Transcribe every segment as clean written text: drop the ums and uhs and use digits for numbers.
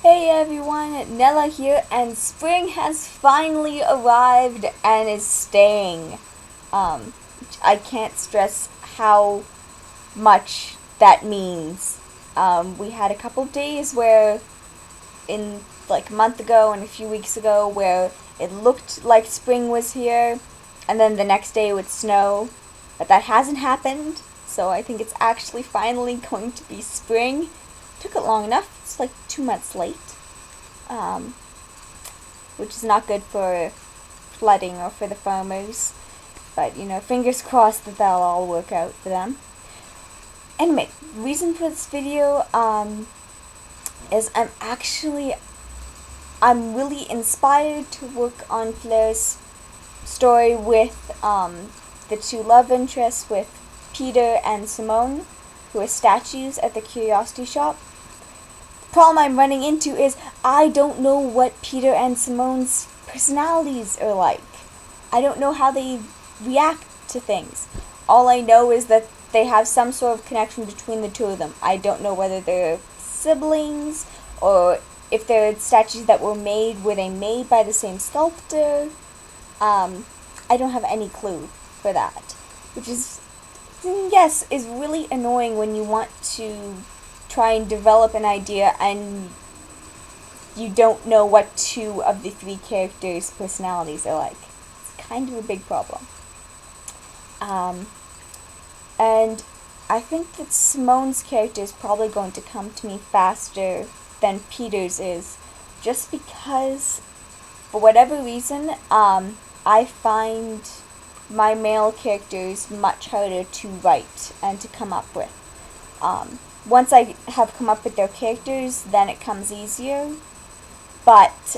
Hey everyone, Nella here, and spring has finally arrived and is staying. Um, I can't stress how much that means. We had a couple days where, in like a month ago and a few weeks ago, where it looked like spring was here, and then the next day it would snow, but that hasn't happened, so I think it's actually finally going to be spring. Took it long enough, it's like 2 months late, um, which is not good for flooding or for the farmers. But, fingers crossed that that'll all work out for them. Anyway, reason for this video is I'm really inspired to work on Claire's story with the two love interests, with Peter and Simone, who are statues at the Curiosity Shop. The problem I'm running into is I don't know what Peter and Simone's personalities are like. I don't know how they react to things. All I know is that they have some sort of connection between the two of them. I don't know whether they're siblings or if they're statues that were they made by the same sculptor. I don't have any clue for that, which is, yes, is really annoying when you want to try and develop an idea and you don't know what two of the three characters' personalities are like. It's kind of a big problem. Um, and I think that Simone's character is probably going to come to me faster than Peter's is, just because, for whatever reason, I find my male characters much harder to write and to come up with. Once I have come up with their characters, then it comes easier. But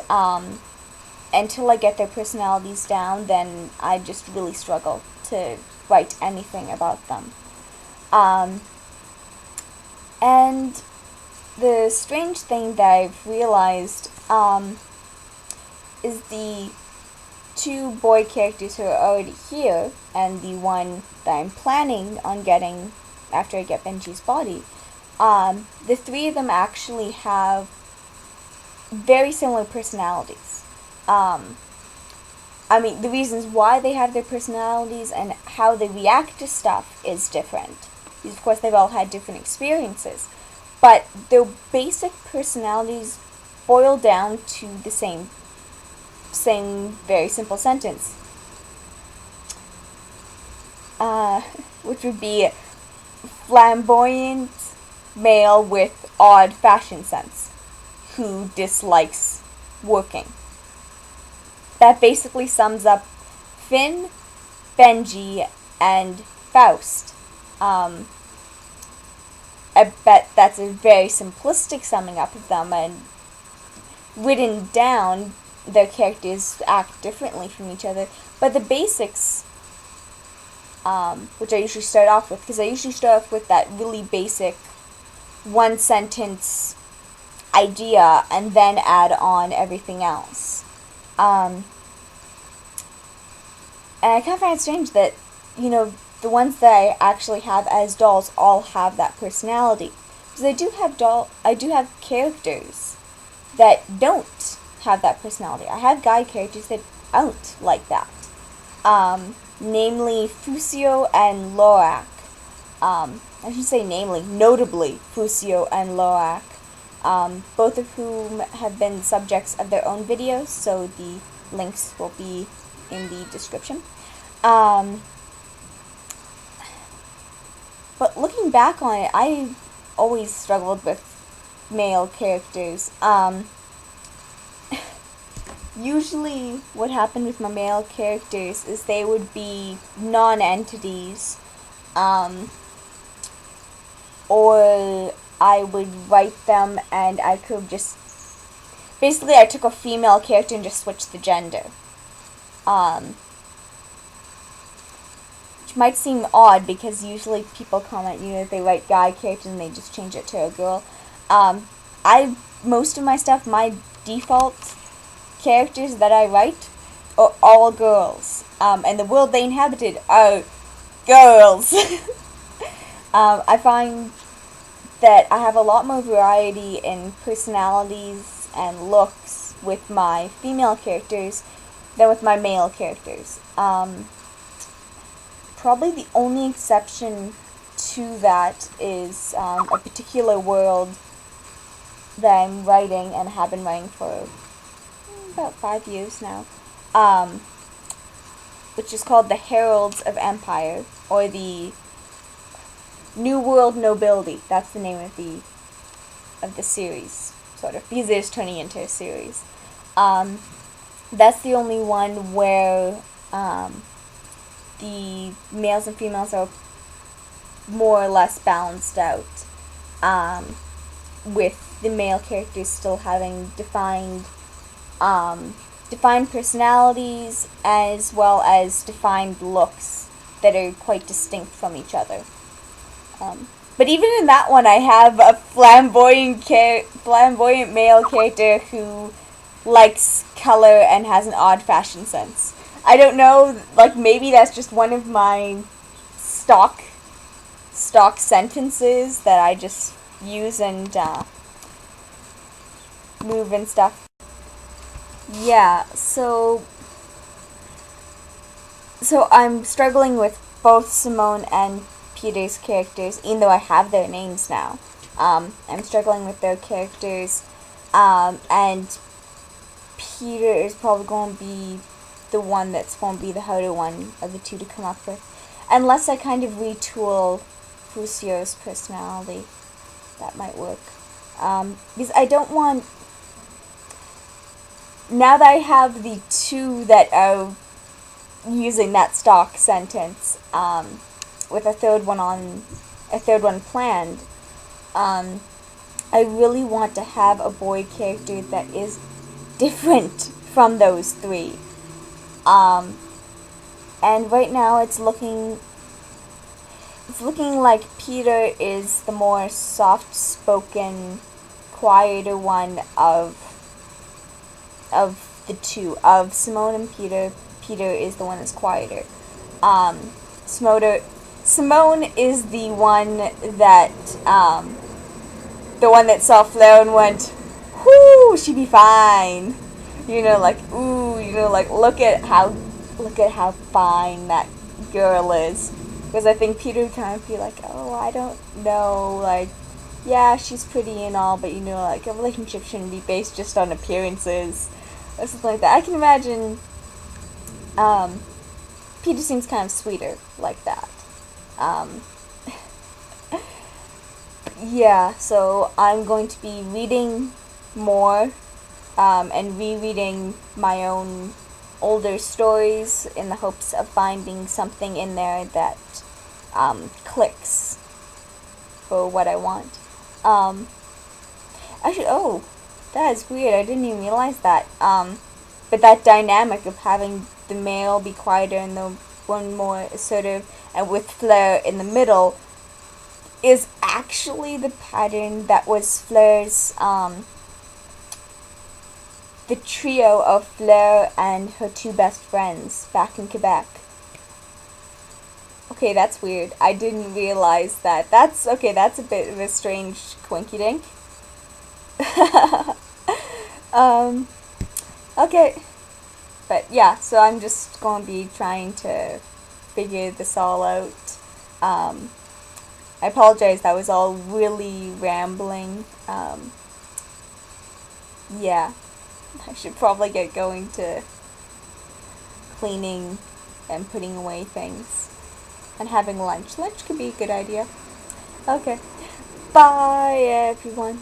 until I get their personalities down, then I just really struggle to write anything about them. And the strange thing that I've realized is the two boy characters who are already here, and the one that I'm planning on getting after I get Benji's body. The three of them actually have very similar personalities. The reasons why they have their personalities and how they react to stuff is different. Because, of course, they've all had different experiences. But their basic personalities boil down to the same very simple sentence. Which would be flamboyant male with odd fashion sense who dislikes working. That basically sums up Finn, Benji, and Faust. I bet that's a very simplistic summing up of them, and written down, their characters act differently from each other. But the basics, which I usually start off with, because I usually start off with that really basic one sentence idea and then add on everything else. And I kind of find it strange that, the ones that I actually have as dolls all have that personality. Because I do have characters that don't have that personality. I have guy characters that aren't like that. Namely Fusio and Lorak. I should say notably Fusio and Lorak. Both of whom have been subjects of their own videos, so the links will be in the description. But looking back on it, I always struggled with male characters. Usually what happened with my male characters is they would be non-entities, or I would write them and I could just... Basically, I took a female character and just switched the gender. Which might seem odd because usually people comment, if they write guy characters and they just change it to a girl. Most of my stuff, my default characters that I write are all girls. And the world they inhabited are girls. I find that I have a lot more variety in personalities and looks with my female characters than with my male characters. Probably the only exception to that is a particular world that I'm writing and have been writing for about 5 years now, which is called the Heralds of Empire, or the New World Nobility. That's the name of the series, sort of, because it is turning into a series. That's the only one where the males and females are more or less balanced out, with the male characters still having defined personalities as well as defined looks that are quite distinct from each other. But even in that one, I have a flamboyant male character who likes color and has an odd fashion sense. I don't know, like, maybe that's just one of my stock sentences that I just use and move and stuff. Yeah, so I'm struggling with both Simone and Peter's characters, even though I have their names now. I'm struggling with their characters, and Peter is probably going to be the one that's going to be the harder one of the two to come up with. Unless I kind of retool Fusio's personality. That might work. Because I don't want... Now that I have the two that are using that stock sentence, with a third one planned, I really want to have a boy character that is different from those three. And right now it's looking like Peter is the more soft-spoken, quieter one of the two. Of Simone and Peter, Peter is the one that's quieter. Simone is the one that saw Fleur and went, whoo, she'd be fine. Like, ooh, like, look at how fine that girl is. Because I think Peter would kind of be like, oh, I don't know, like, yeah, she's pretty and all, but like, a relationship shouldn't be based just on appearances, or something like that. I can imagine, Peter seems kind of sweeter like that. Yeah, so I'm going to be reading more, and rereading my own older stories in the hopes of finding something in there that clicks for what I want. Actually, oh, that is weird. I didn't even realize that. But that dynamic of having the male be quieter and the one more assertive, and with Fleur in the middle, is actually the pattern that was Fleur's, the trio of Fleur and her two best friends back in Quebec. Okay, that's weird. I didn't realize that. That's a bit of a strange quinky-dink. Okay. But yeah, so I'm just going to be trying to figure this all out. I apologize, that was all really rambling. Yeah. I should probably get going to cleaning and putting away things. And having lunch. Lunch could be a good idea. Okay. Bye, everyone.